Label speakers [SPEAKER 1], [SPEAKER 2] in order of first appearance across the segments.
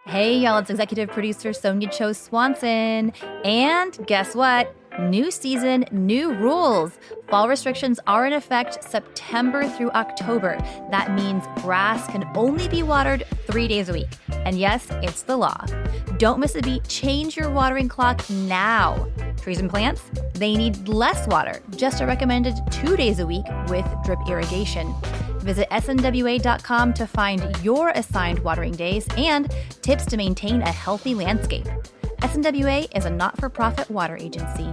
[SPEAKER 1] Hey, y'all, it's executive producer Sonia Cho Swanson. And guess what? New season, new rules. Fall restrictions are in effect September through October. That means grass can only be watered 3 days a week. And yes, it's the law. Don't miss a beat. Change your watering clock now. Trees and plants, they need less water, just a recommended 2 days a week with drip irrigation. Visit snwa.com to find your assigned watering days and tips to maintain a healthy landscape. SNWA is a not-for-profit water agency.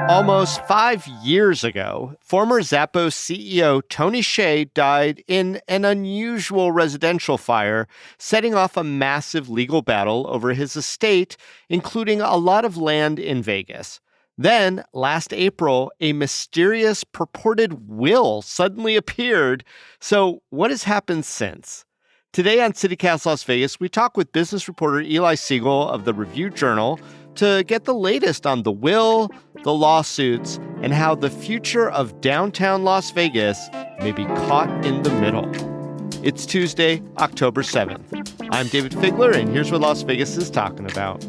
[SPEAKER 2] Almost 5 years ago, former Zappos CEO Tony Hsieh died in an unusual residential fire, setting off a massive legal battle over his estate, including a lot of land in Vegas. Then, last April, a mysterious purported will suddenly appeared. So what has happened since? Today on CityCast Las Vegas, we talk with business reporter Eli Siegel of the Review-Journal to get the latest on the will, the lawsuits, and how the future of downtown Las Vegas may be caught in the middle. It's Tuesday, October 7th. I'm David Figler, and here's what Las Vegas is talking about.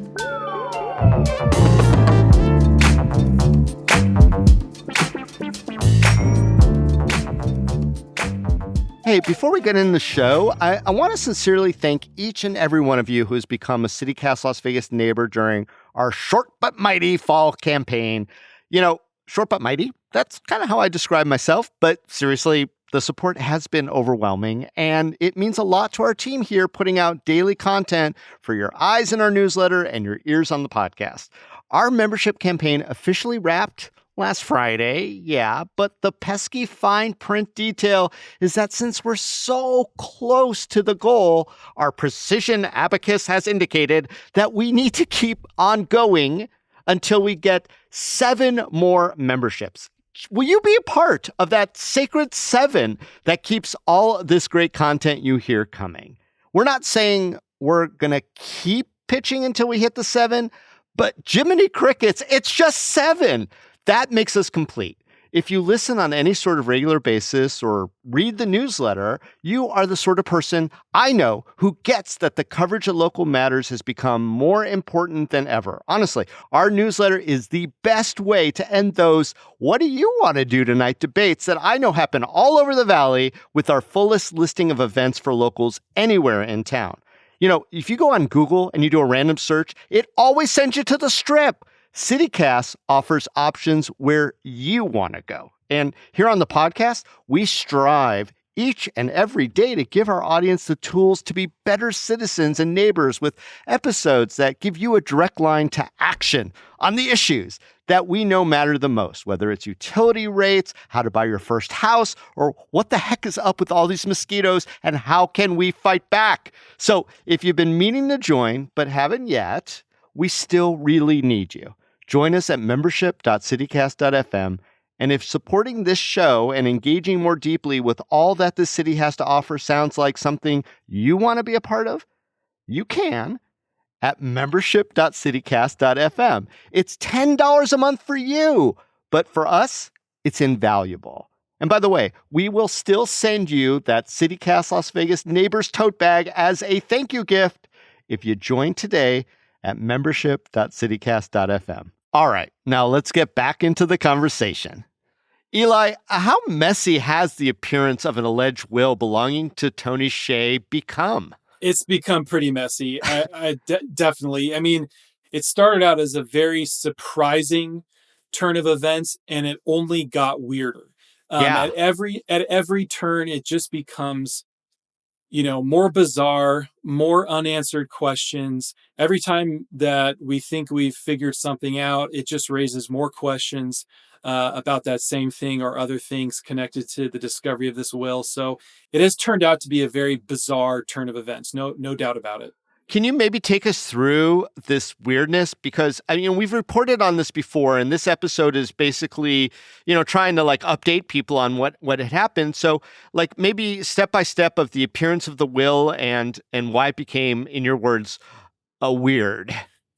[SPEAKER 2] Hey, before we get into the show, I want to sincerely thank each and every one of you who has become a CityCast Las Vegas neighbor during our short but mighty fall campaign. You know, short but mighty, that's kind of how I describe myself. But seriously, the support has been overwhelming, and it means a lot to our team here putting out daily content for your eyes in our newsletter and your ears on the podcast. Our membership campaign officially wrapped last Friday, yeah, but the pesky fine print detail is that since we're so close to the goal, our precision abacus has indicated that we need to keep on going until we get 7 more memberships. Will you be a part of that sacred 7 that keeps all this great content you hear coming? We're not saying we're going to keep pitching until we hit the 7, but Jiminy Crickets, it's just 7. That makes us complete. If you listen on any sort of regular basis or read the newsletter, you are the sort of person I know who gets that the coverage of local matters has become more important than ever. Honestly, our newsletter is the best way to end those "what do you want to do tonight" debates that I know happen all over the valley with our fullest listing of events for locals anywhere in town. You know, if you go on Google and you do a random search, it always sends you to the Strip. CityCast offers options where you want to go. And here on the podcast, we strive each and every day to give our audience the tools to be better citizens and neighbors with episodes that give you a direct line to action on the issues that we know matter the most, whether it's utility rates, how to buy your first house, or what the heck is up with all these mosquitoes and how can we fight back. So if you've been meaning to join but haven't yet, we still really need you. Join us at membership.citycast.fm. And if supporting this show and engaging more deeply with all that this city has to offer sounds like something you want to be a part of, you can at membership.citycast.fm. It's $10 a month for you, but for us, it's invaluable. And by the way, we will still send you that CityCast Las Vegas Neighbors tote bag as a thank you gift if you join today at membership.citycast.fm. All right, now let's get back into the conversation. Eli, how messy has the appearance of an alleged will belonging to Tony Hsieh become?
[SPEAKER 3] It's become pretty messy. Definitely. I mean, it started out as a very surprising turn of events, and it only got weirder. At every turn, it just becomes, more bizarre, more unanswered questions. Every time that we think we've figured something out, it just raises more questions about that same thing or other things connected to the discovery of this will. So it has turned out to be a very bizarre turn of events. No doubt about it.
[SPEAKER 2] Can you maybe take us through this weirdness? Because, we've reported on this before, and this episode is basically, trying to update people on what had happened. So maybe step by step of the appearance of the will and why it became, in your words, a weird.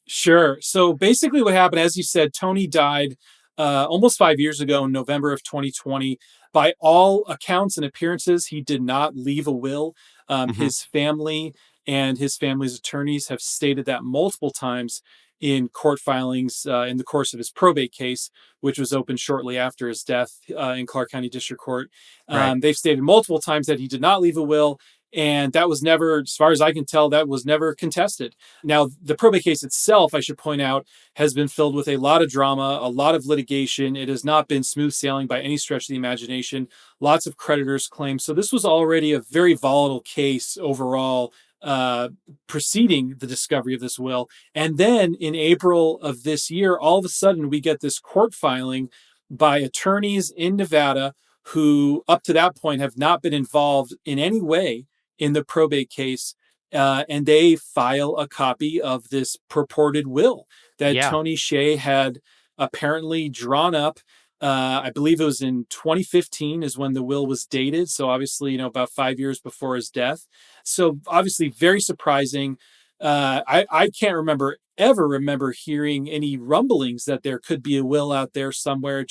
[SPEAKER 3] Sure. So basically what happened, as you said, Tony died almost 5 years ago in November of 2020. By all accounts and appearances, he did not leave a will.
[SPEAKER 2] Hmm.
[SPEAKER 3] His family and his family's attorneys have stated that multiple times in court filings in the course of his probate case, which was opened shortly after his death in Clark County District Court.
[SPEAKER 2] Right.
[SPEAKER 3] They've stated multiple times that he did not leave a will. And that was never, as far as I can tell, that was never contested. Now, the probate case itself, I should point out, has been filled with a lot of drama, a lot of litigation. It has not been smooth sailing by any stretch of the imagination. Lots of creditors' claims. So this was already a very volatile case overall, uh, preceding the discovery of this will. And then in April of this year, all of a sudden, we get this court filing by attorneys in Nevada who, up to that point, have not been involved in any way in the probate case. And they file a copy of this purported will that
[SPEAKER 2] Yeah.
[SPEAKER 3] Tony Hsieh had apparently drawn up. I believe it was in 2015 is when the will was dated. So obviously, about 5 years before his death. So obviously, very surprising. I can't ever remember hearing any rumblings that there could be a will out there somewhere.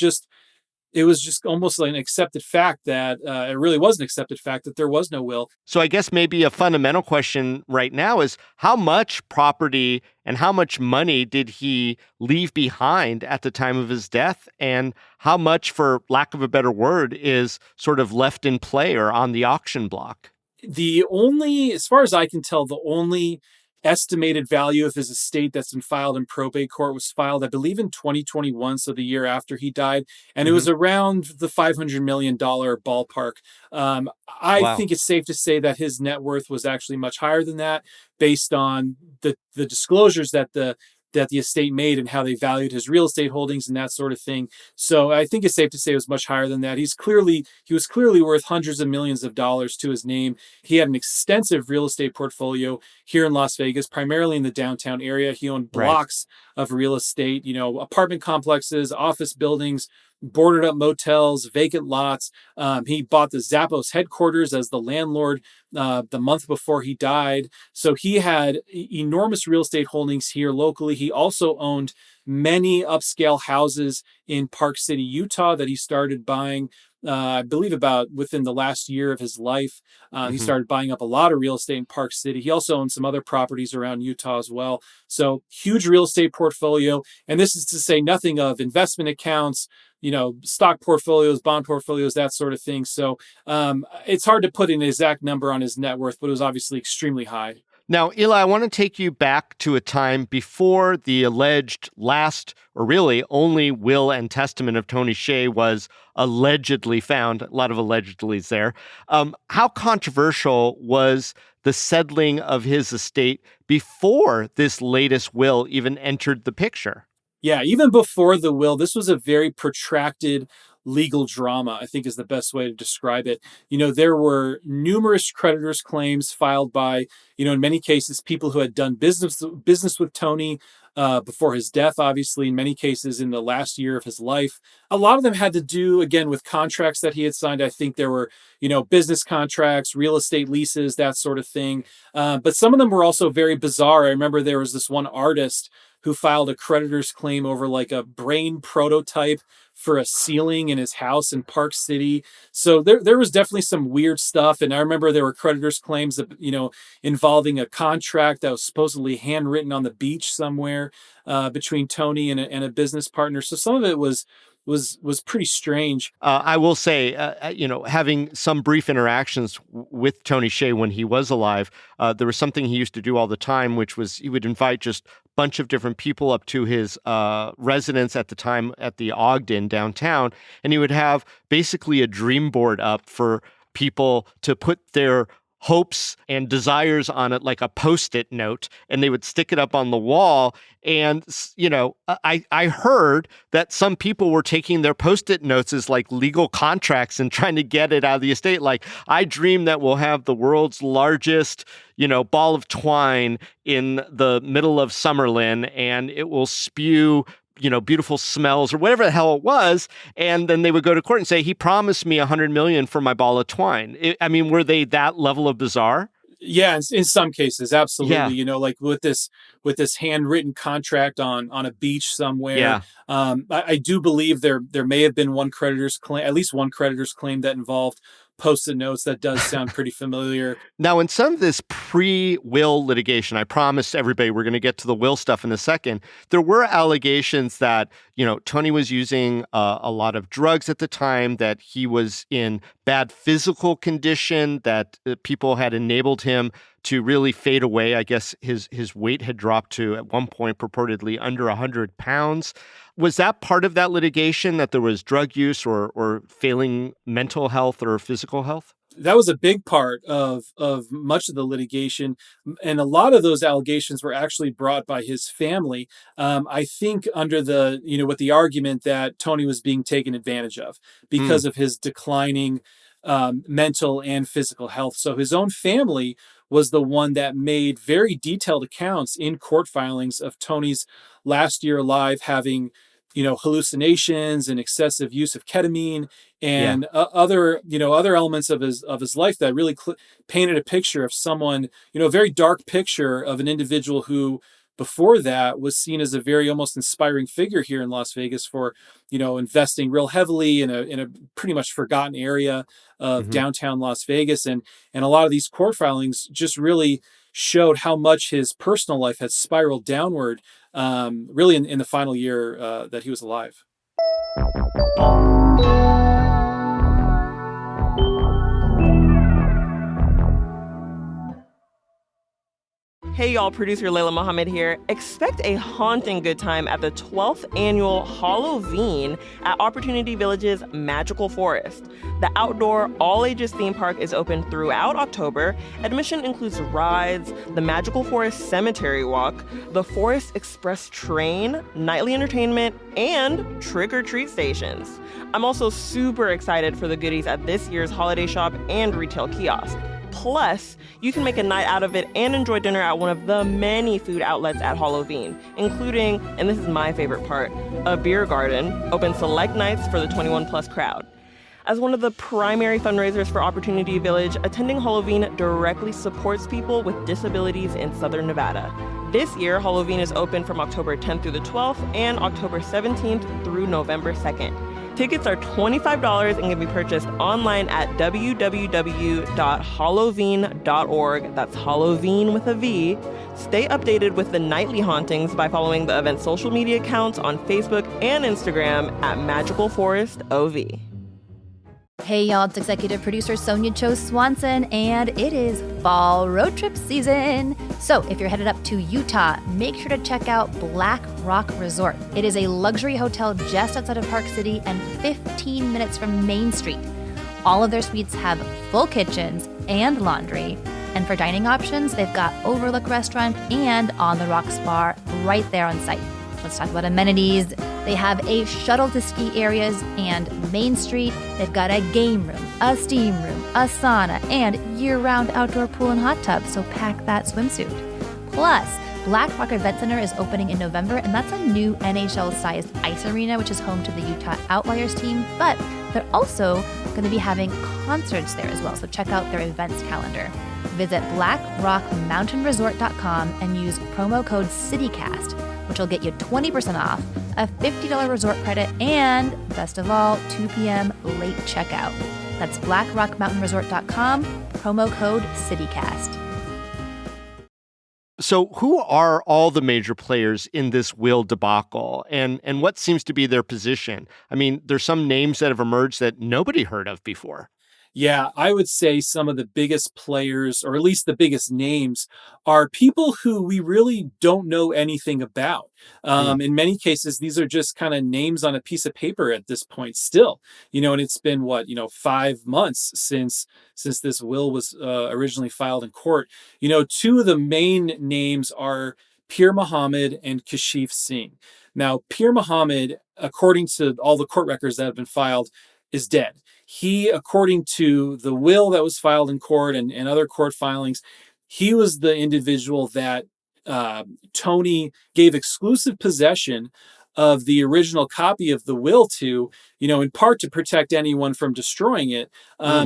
[SPEAKER 3] It was just almost like an accepted fact that it really was an accepted fact that there was no will.
[SPEAKER 2] So I guess maybe a fundamental question right now is how much property and how much money did he leave behind at the time of his death? And how much, for lack of a better word, is sort of left in play or on the auction block?
[SPEAKER 3] As far as I can tell, the only estimated value of his estate that's been filed in probate court was filed, I believe, in 2021, so the year after he died, and it
[SPEAKER 2] Hmm.
[SPEAKER 3] was around the $500 million ballpark. I
[SPEAKER 2] Wow.
[SPEAKER 3] think it's safe to say that his net worth was actually much higher than that, based on the disclosures that the estate made and how they valued his real estate holdings and that sort of thing. So I think it's safe to say it was much higher than that. He was clearly worth hundreds of millions of dollars to his name. He had an extensive real estate portfolio here in Las Vegas, primarily in the downtown area. He owned
[SPEAKER 2] Right.
[SPEAKER 3] blocks of real estate, apartment complexes, office buildings, boarded up motels, vacant lots. He bought the Zappos headquarters as the landlord the month before he died. So he had enormous real estate holdings here locally. He also owned many upscale houses in Park City, Utah, that he started buying. I believe about within the last year of his life. He
[SPEAKER 2] Hmm.
[SPEAKER 3] started buying up a lot of real estate in Park City. He also owned some other properties around Utah as well. So huge real estate portfolio. And this is to say nothing of investment accounts, stock portfolios, bond portfolios, that sort of thing. So it's hard to put an exact number on his net worth, but it was obviously extremely high.
[SPEAKER 2] Now, Eli, I want to take you back to a time before the alleged last, or really only, will and testament of Tony Hsieh was allegedly found. A lot of allegedlys there. How controversial was the settling of his estate before this latest will even entered the picture?
[SPEAKER 3] Yeah, even before the will, this was a very protracted legal drama, I think is the best way to describe it. There were numerous creditors' claims filed by, in many cases, people who had done business with Tony before his death, obviously, in many cases in the last year of his life. A lot of them had to do, again, with contracts that he had signed. I think there were, business contracts, real estate leases, that sort of thing. But some of them were also very bizarre. I remember there was this one artist who filed a creditor's claim over like a brain prototype for a ceiling in his house in Park City. So there was definitely some weird stuff. And I remember there were creditors' claims that, involving a contract that was supposedly handwritten on the beach somewhere between Tony and a business partner. So some of it was pretty strange.
[SPEAKER 2] I will say, having some brief interactions with Tony Hsieh when he was alive, there was something he used to do all the time, which was he would invite just a bunch of different people up to his residence at the time at the Ogden downtown, and he would have basically a dream board up for people to put their hopes and desires on it, like a post-it note, and they would stick it up on the wall. And I heard that some people were taking their post-it notes as like legal contracts and trying to get it out of the estate. Like, I dream that we'll have the world's largest ball of twine in the middle of Summerlin, and it will spew beautiful smells or whatever the hell it was. And then they would go to court and say, he promised me $100 million for my ball of twine. Were they that level of bizarre?
[SPEAKER 3] Yeah, in some cases,
[SPEAKER 2] Yeah.
[SPEAKER 3] absolutely. Like with this handwritten contract on a beach somewhere.
[SPEAKER 2] Yeah.
[SPEAKER 3] I do believe there may have been one creditor's claim, at least one creditor's claim that involved Post-it notes. That does sound pretty familiar.
[SPEAKER 2] Now, in some of this pre-will litigation, I promised everybody we're going to get to the will stuff in a second. There were allegations that, Tony was using a lot of drugs at the time, that he was in bad physical condition, that people had enabled him to really fade away. I guess his weight had dropped to, at one point, purportedly under 100 pounds. Was that part of that litigation, that there was drug use or failing mental health or physical health?
[SPEAKER 3] That was a big part of much of the litigation, and a lot of those allegations were actually brought by his family. I think under the with the argument that Tony was being taken advantage of because of his declining mental and physical health. So his own family was the one that made very detailed accounts in court filings of Tony's last year alive having hallucinations and excessive use of ketamine and other elements of his life that really painted a picture of someone, a very dark picture of an individual who before that was seen as a very almost inspiring figure here in Las Vegas for, investing real heavily in a pretty much forgotten area of downtown Las Vegas. And a lot of these court filings just really showed how much his personal life had spiraled downward, really in the final year that he was alive.
[SPEAKER 4] Hey y'all, producer Layla Mohammed here. Expect a haunting good time at the 12th annual Halloween at Opportunity Village's Magical Forest. The outdoor, all-ages theme park is open throughout October. Admission includes rides, the Magical Forest Cemetery Walk, the Forest Express train, nightly entertainment, and trick-or-treat stations. I'm also super excited for the goodies at this year's holiday shop and retail kiosk. Plus, you can make a night out of it and enjoy dinner at one of the many food outlets at Halloween, including, and this is my favorite part, a beer garden, open select nights for the 21-plus crowd. As one of the primary fundraisers for Opportunity Village, attending Halloween directly supports people with disabilities in Southern Nevada. This year, Halloween is open from October 10th through the 12th and October 17th through November 2nd. Tickets are $25 and can be purchased online at www.halloween.org. That's Halloween with a V. Stay updated with the nightly hauntings by following the event's social media accounts on Facebook and Instagram at Magical Forest OV.
[SPEAKER 1] Hey y'all, it's executive producer Sonia Cho Swanson, and it is fall road trip season. So if you're headed up to Utah, make sure to check out Black Rock Resort. It is a luxury hotel just outside of Park City and 15 minutes from Main Street. All of their suites have full kitchens and laundry. And for dining options, they've got Overlook Restaurant and On the Rocks Bar right there on site. Let's talk about amenities. They have a shuttle to ski areas and Main Street. They've got a game room, a steam room, a sauna, and year-round outdoor pool and hot tub, so pack that swimsuit. Plus, Black Rock Event Center is opening in November, and that's a new NHL-sized ice arena, which is home to the Utah Outliers team, but they're also going to be having concerts there as well, so check out their events calendar. Visit blackrockmountainresort.com and use promo code CITYCAST, which will get you 20% off, a $50 resort credit, and, best of all, 2 p.m. late checkout. That's blackrockmountainresort.com, promo code CITYCAST.
[SPEAKER 2] So who are all the major players in this will debacle, and what seems to be their position? I mean, there's some names that have emerged that nobody heard of before.
[SPEAKER 3] Yeah, I would say some of the biggest players, or at least the biggest names, are people who we really don't know anything about. In many cases, these are just kind of names on a piece of paper at this point still, and it's been 5 months since this will was originally filed in court. Two of the main names are Pir Muhammad and Kashif Singh. Now, Pir Muhammad, according to all the court records that have been filed, is dead. He, according to the will that was filed in court and other court filings, he was the individual that Tony gave exclusive possession of the original copy of the will to, in part to protect anyone from destroying it.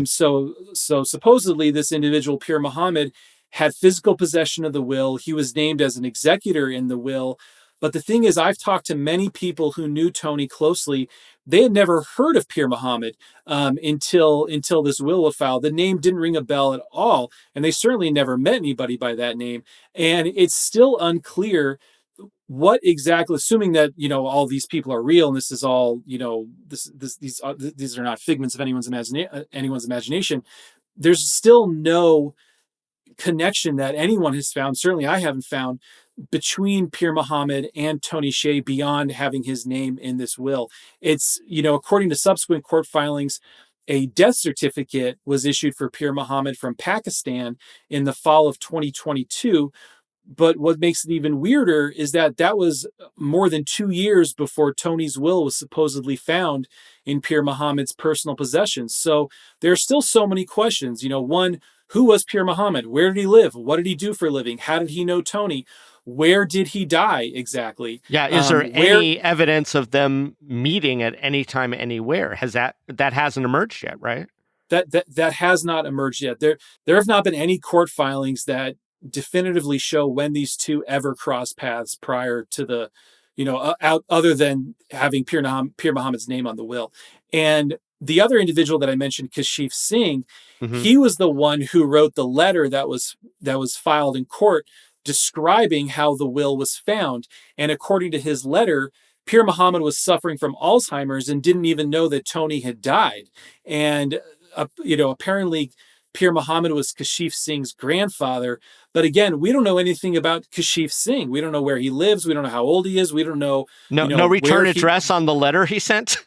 [SPEAKER 3] So supposedly this individual, Pir Muhammad, had physical possession of the will. He was named as an executor in the will. But the thing is, I've talked to many people who knew Tony closely they had never heard of Pir Muhammad until this will was filed. The name didn't ring a bell at all, and they certainly never met anybody by that name. And it's still unclear what exactly, assuming that all these people are real and this is all these are not figments of anyone's imagination. There's still no connection that anyone has found. Certainly, I haven't found between Pir Muhammad and Tony Hsieh beyond having his name in this will. It's according to subsequent court filings, a death certificate was issued for Pir Muhammad from Pakistan in the fall of 2022. But what makes it even weirder is that was more than 2 years before Tony's will was supposedly found in Pir Muhammad's personal possessions. So there are still so many questions. One, who was Pir Muhammad? Where did he live? What did he do for a living? How did he know Tony? Where did he die exactly?
[SPEAKER 2] Yeah, is there any evidence of them meeting at any time, anywhere? That hasn't emerged yet, right?
[SPEAKER 3] That has not emerged yet. There have not been any court filings that definitively show when these two ever crossed paths prior to the, other than having Pir Muhammad's name on the will. And the other individual that I mentioned, Hsieh, he was the one who wrote the letter that was filed in court describing how the will was found. And according to his letter, Pir Muhammad was suffering from Alzheimer's and didn't even know that Tony had died. And apparently Pir Muhammad was Kashif Singh's grandfather. But again, we don't know anything about Kashif Singh. We don't know where he lives. We don't know how old he is. We don't know.
[SPEAKER 2] No return address on the letter he sent?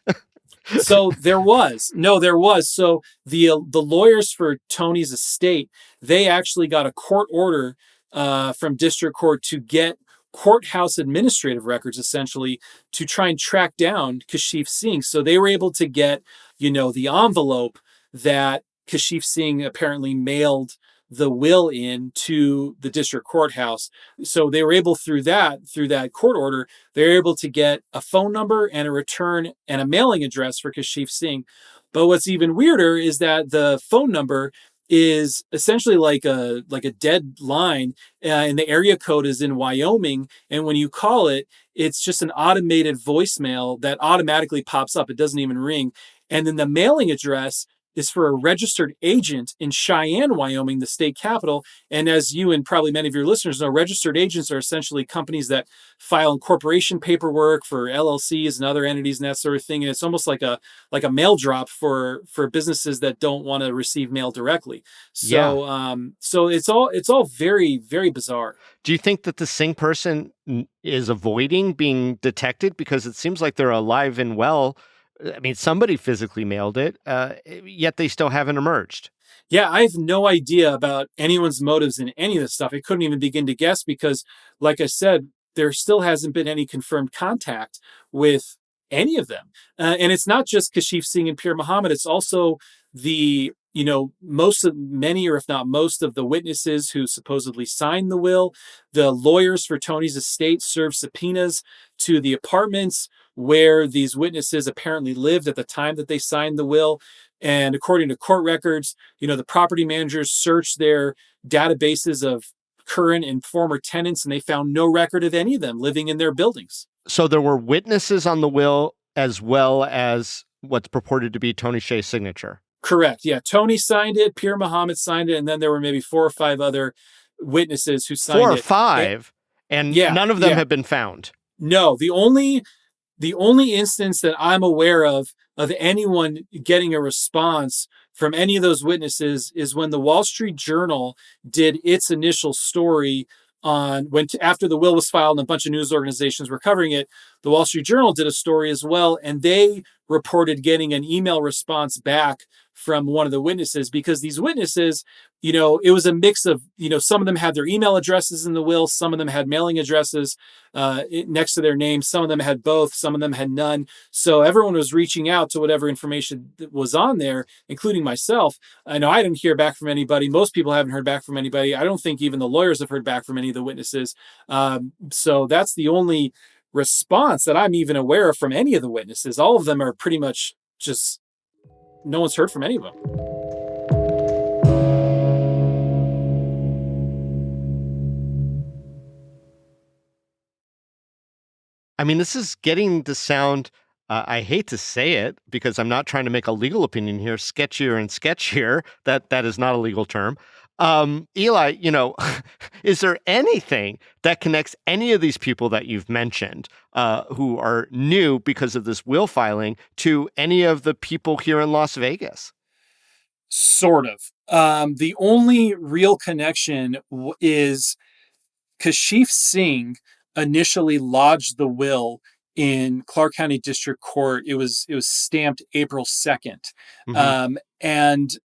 [SPEAKER 3] So there was. So the lawyers for Tony's estate, they actually got a court order from district court to get courthouse administrative records, essentially, to try and track down Kashif Singh. So they were able to get, the envelope that Kashif Singh apparently mailed the will in to the district courthouse. So they were able, through that court order, they were able to get a phone number and a return and a mailing address for Kashif Singh. But what's even weirder is that the phone number is essentially like a dead line, and the area code is in Wyoming. And when you call it, it's just an automated voicemail that automatically pops up. It doesn't even ring. And then the mailing address is for a registered agent in Cheyenne, Wyoming, the state capital. And as you and probably many of your listeners know, registered agents are essentially companies that file incorporation paperwork for LLCs and other entities and that sort of thing. And it's almost like a mail drop for businesses that don't want to receive mail directly. So so it's all very, very bizarre.
[SPEAKER 2] Do you think that the Singh person is avoiding being detected because it seems like they're alive and well? I mean, somebody physically mailed it, yet they still haven't emerged.
[SPEAKER 3] Yeah, I have no idea about anyone's motives in any of this stuff. I couldn't even begin to guess because, like I said, there still hasn't been any confirmed contact with any of them. And it's not just Kashif Singh and Pir Muhammad. It's also many or if not most of the witnesses who supposedly signed the will. The lawyers for Tony's estate served subpoenas to the apartments where these witnesses apparently lived at the time that they signed the will. And according to court records, the property managers searched their databases of current and former tenants, and they found no record of any of them living in their buildings.
[SPEAKER 2] So there were witnesses on the will as well as what's purported to be Tony Hsieh's signature.
[SPEAKER 3] Correct. Yeah. Tony signed it. Pir Muhammad signed it. And then there were maybe 4 or 5 other witnesses who signed it.
[SPEAKER 2] 4 or 5? And none of them have been found.
[SPEAKER 3] No, the only instance that I'm aware of anyone getting a response from any of those witnesses is when the Wall Street Journal did its initial story on after the will was filed and a bunch of news organizations were covering it. The Wall Street Journal did a story as well, and they reported getting an email response back from one of the witnesses, because these witnesses, it was a mix of, some of them had their email addresses in the will, some of them had mailing addresses next to their names, some of them had both, some of them had none. So everyone was reaching out to whatever information that was on there, including myself. I know I didn't hear back from anybody. Most people haven't heard back from anybody. I don't think even the lawyers have heard back from any of the witnesses. So that's the only response that I'm even aware of from any of the witnesses. All of them are pretty much just, no one's heard from any of them.
[SPEAKER 2] I mean, this is getting to sound I hate to say it because I'm not trying to make a legal opinion here, sketchier and sketchier. That is not a legal term. Eli, is there anything that connects any of these people that you've mentioned who are new because of this will filing to any of the people here in Las Vegas?
[SPEAKER 3] Sort of. The only real connection is Kashif Singh initially lodged the will in Clark County District Court. It was stamped April 2nd. And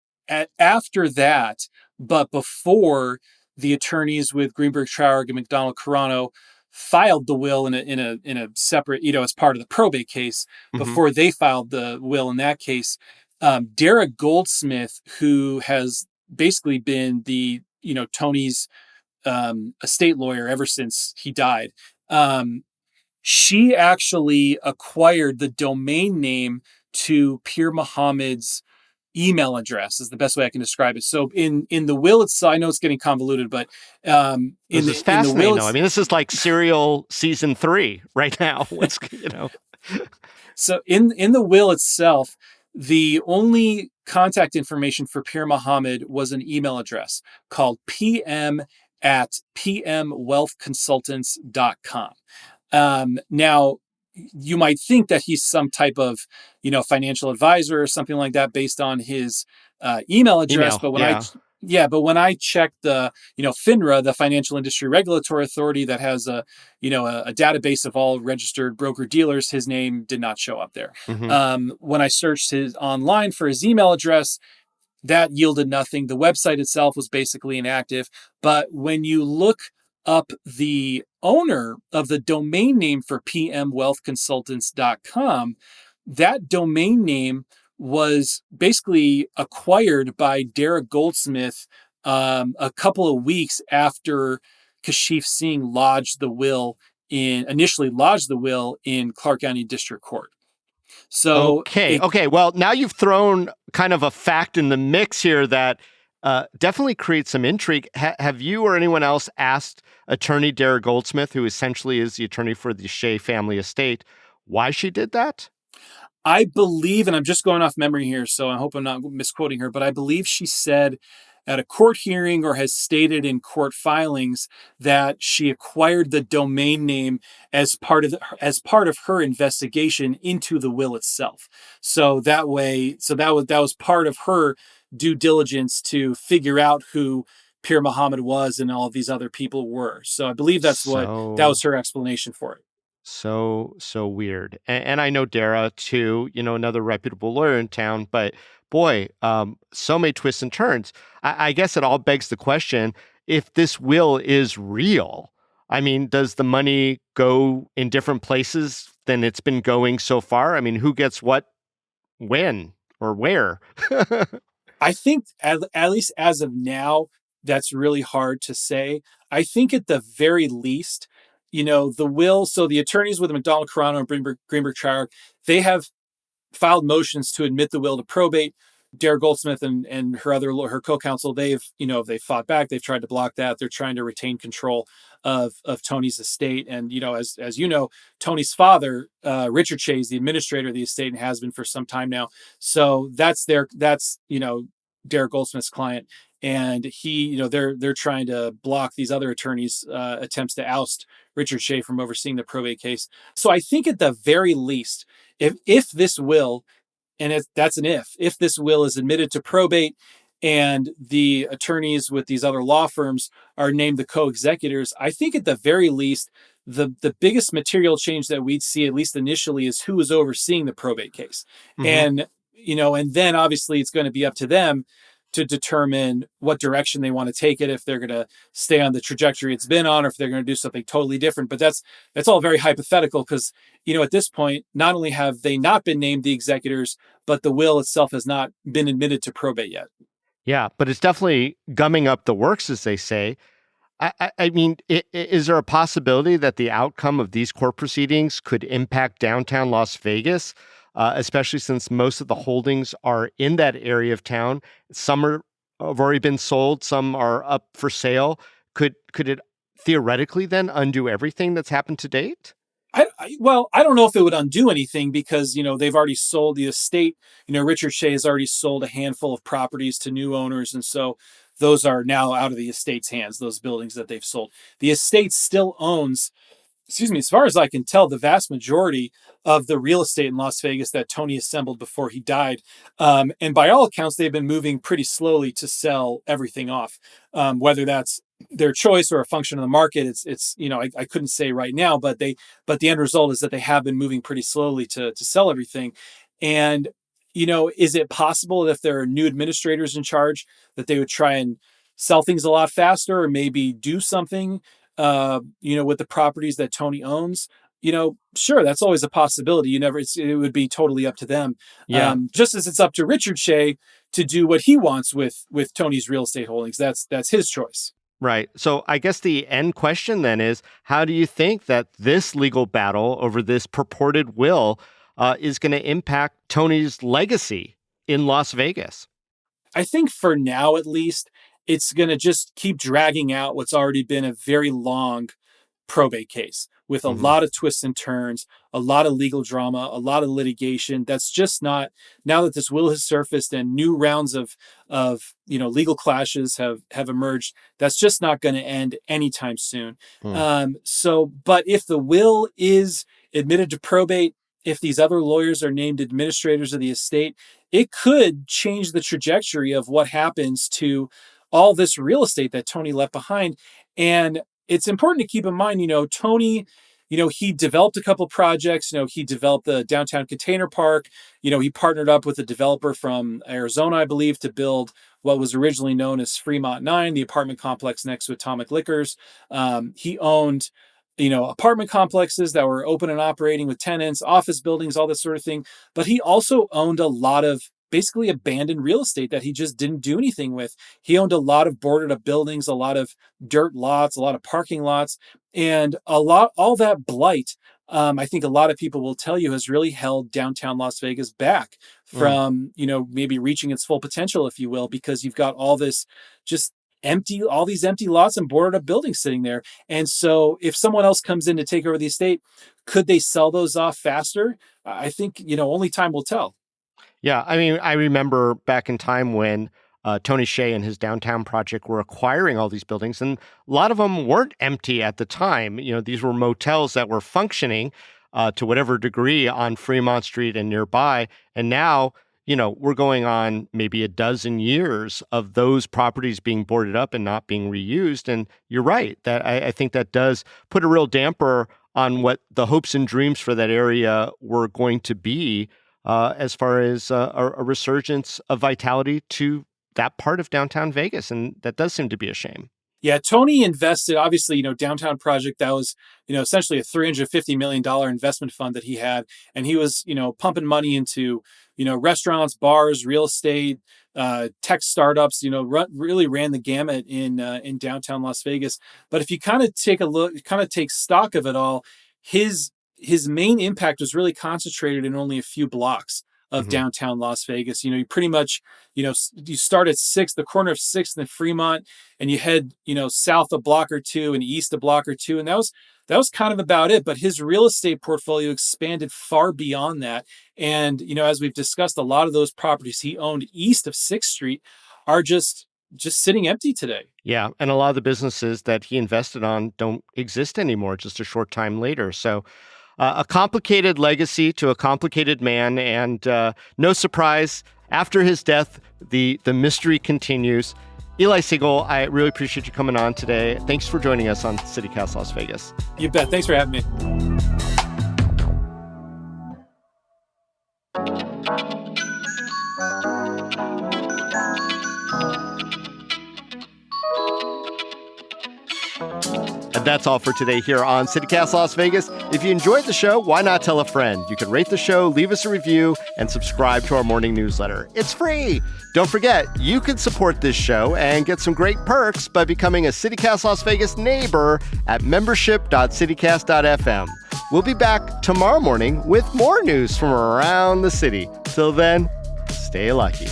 [SPEAKER 3] after that, but before the attorneys with Greenberg Traurig and McDonald Carano filed the will in a separate, as part of the probate case, before they filed the will in that case, Dara Goldsmith, who has basically been the, Tony's estate lawyer ever since he died. She actually acquired the domain name to Pir Muhammad's email address is the best way I can describe it. So in the will itself, I know it's getting convoluted, but
[SPEAKER 2] this is fascinating. I mean, this is like Serial season 3 right now.
[SPEAKER 3] So in the will itself, the only contact information for Pir Muhammad was an email address called pm@pmwealthconsultants.com. Now, you might think that he's some type of, financial advisor or something like that based on his email address. But when I checked the, FINRA, the Financial Industry Regulatory Authority that has a database of all registered broker dealers, his name did not show up there. When I searched his online for his email address, that yielded nothing. The website itself was basically inactive. But when you look up the owner of the domain name for pmwealthconsultants.com, that domain name was basically acquired by Dara Goldsmith a couple of weeks after Kashif Singh initially lodged the will in Clark County District Court. So
[SPEAKER 2] okay. Well, now you've thrown kind of a fact in the mix here that definitely creates some intrigue. Have you or anyone else asked attorney Dara Goldsmith, who essentially is the attorney for the Hsieh family estate, why she did that?
[SPEAKER 3] I believe, and I'm just going off memory here, so I hope I'm not misquoting her, but I believe she said at a court hearing or has stated in court filings that she acquired the domain name as part of her investigation into the will itself. So that was part of her due diligence to figure out who Pir Muhammad was and all of these other people were. So I believe that was her explanation for it.
[SPEAKER 2] So weird. And I know Dara too, another reputable lawyer in town, but boy, so many twists and turns. I guess it all begs the question, if this will is real, I mean, does the money go in different places than it's been going so far? I mean, who gets what, when, or where?
[SPEAKER 3] I think at least as of now, that's really hard to say. I think at the very least, the will, so the attorneys with McDonald Carano and Greenberg Traurig, they have filed motions to admit the will to probate. Dara Goldsmith and her co-counsel, they've fought back. They've tried to block that. They're trying to retain control of Tony's estate. And, as you know, Tony's father, Richard Hsieh, is the administrator of the estate and has been for some time now. So that's Dara Goldsmith's client. And they're trying to block these other attorneys' attempts to oust Richard Hsieh from overseeing the probate case. So I think at the very least, if this will, and that's an if this will is admitted to probate and the attorneys with these other law firms are named the co-executors, I think at the very least, the biggest material change that we'd see, at least initially, is who is overseeing the probate case. And then obviously it's going to be up to them to determine what direction they want to take it, if they're going to stay on the trajectory it's been on, or if they're going to do something totally different. But that's all very hypothetical because, at this point, not only have they not been named the executors, but the will itself has not been admitted to probate yet.
[SPEAKER 2] Yeah, but it's definitely gumming up the works, as they say. I mean, is there a possibility that the outcome of these court proceedings could impact downtown Las Vegas? Especially since most of the holdings are in that area of town. Some have already been sold, some are up for sale. Could it theoretically then undo everything that's happened to date?
[SPEAKER 3] I don't know if it would undo anything because, they've already sold the estate. Richard Hsieh has already sold a handful of properties to new owners. And so those are now out of the estate's hands, those buildings that they've sold. The estate still owns, as far as I can tell, the vast majority of the real estate in Las Vegas that Tony assembled before he died. And by all accounts, they've been moving pretty slowly to sell everything off, whether that's their choice or a function of the market. I couldn't say right now, but the end result is that they have been moving pretty slowly to sell everything. And, is it possible that if there are new administrators in charge that they would try and sell things a lot faster, or maybe do something with the properties that Tony owns? Sure, that's always a possibility. It would be totally up to them.
[SPEAKER 2] Yeah.
[SPEAKER 3] Just as it's up to Richard Hsieh to do what he wants with Tony's real estate holdings. That's his choice.
[SPEAKER 2] Right. So I guess the end question then is, how do you think that this legal battle over this purported will is going to impact Tony's legacy in Las Vegas?
[SPEAKER 3] I think for now, at least, it's going to just keep dragging out what's already been a very long probate case with a lot of twists and turns, a lot of legal drama, a lot of litigation. That's just not, now that this will has surfaced and new rounds of legal clashes have emerged, that's just not going to end anytime soon. But if the will is admitted to probate, if these other lawyers are named administrators of the estate, it could change the trajectory of what happens to all this real estate that Tony left behind. And it's important to keep in mind, Tony, he developed a couple projects. He developed the downtown container park. He partnered up with a developer from Arizona, I believe, to build what was originally known as Fremont 9, the apartment complex next to Atomic Liquors. He owned apartment complexes that were open and operating with tenants, office buildings, all this sort of thing. But he also owned a lot of basically abandoned real estate that he just didn't do anything with. He owned a lot of boarded up buildings, a lot of dirt lots, a lot of parking lots, and all that blight. I think a lot of people will tell you has really held downtown Las Vegas back from, maybe reaching its full potential, if you will, because you've got all these empty lots and boarded up buildings sitting there. And so if someone else comes in to take over the estate, could they sell those off faster? I think, only time will tell.
[SPEAKER 2] Yeah, I mean, I remember back in time when Tony Hsieh and his downtown project were acquiring all these buildings, and a lot of them weren't empty at the time. These were motels that were functioning to whatever degree on Fremont Street and nearby. And now, we're going on maybe a dozen years of those properties being boarded up and not being reused. And you're right, that I think that does put a real damper on what the hopes and dreams for that area were going to be. As far as a resurgence of vitality to that part of downtown Vegas. And that does seem to be a shame.
[SPEAKER 3] Yeah, Tony invested, obviously, downtown project, that was, essentially a $350 million investment fund that he had. And he was, pumping money into, restaurants, bars, real estate, tech startups, really ran the gamut in downtown Las Vegas. But if you kind of take stock of it all, his main impact was really concentrated in only a few blocks of downtown Las Vegas. You pretty much, you start at 6th, the corner of 6th and Fremont, and you head, south a block or two and east a block or two. And that was kind of about it. But his real estate portfolio expanded far beyond that. And, as we've discussed, a lot of those properties he owned east of 6th Street are just sitting empty today.
[SPEAKER 2] Yeah. And a lot of the businesses that he invested on don't exist anymore just a short time later. So a complicated legacy to a complicated man. And no surprise, after his death, the mystery continues. Eli Siegel, I really appreciate you coming on today. Thanks for joining us on CityCast Las Vegas.
[SPEAKER 3] You bet. Thanks for having me.
[SPEAKER 2] And that's all for today here on CityCast Las Vegas. If you enjoyed the show, why not tell a friend? You can rate the show, leave us a review, and subscribe to our morning newsletter. It's free. Don't forget, you can support this show and get some great perks by becoming a CityCast Las Vegas neighbor at membership.citycast.fm. We'll be back tomorrow morning with more news from around the city. Till then, stay lucky.